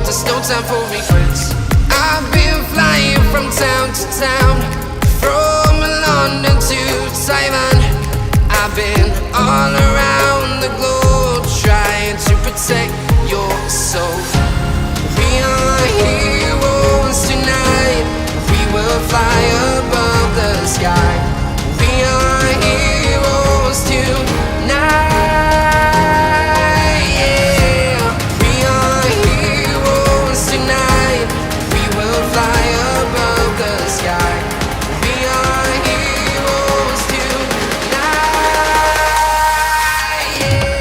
there's no time for regrets. I've been flying from town to town, from London to Taiwan. I've been all around the globe trying to protect your soul. We are heroes tonight. We will fly above the sky. We are heroes tonight. Yeah. We are heroes tonight. We will fly above the sky. We are heroes tonight. Yeah.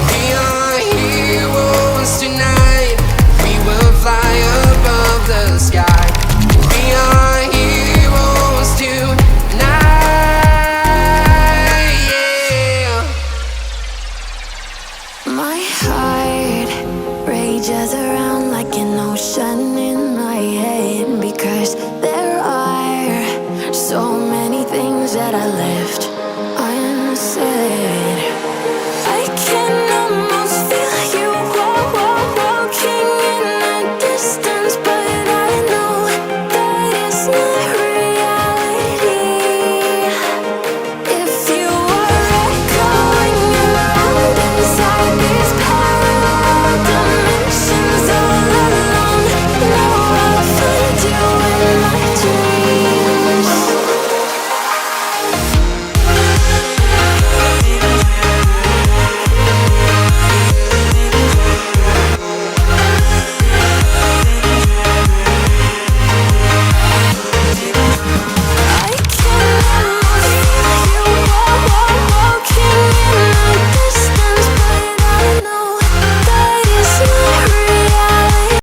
We are heroes tonight. We will fly above the sky. We are heroes tonight. Yeah. My heart rages around like an ocean in my head, because there are so many things that I left unsaid.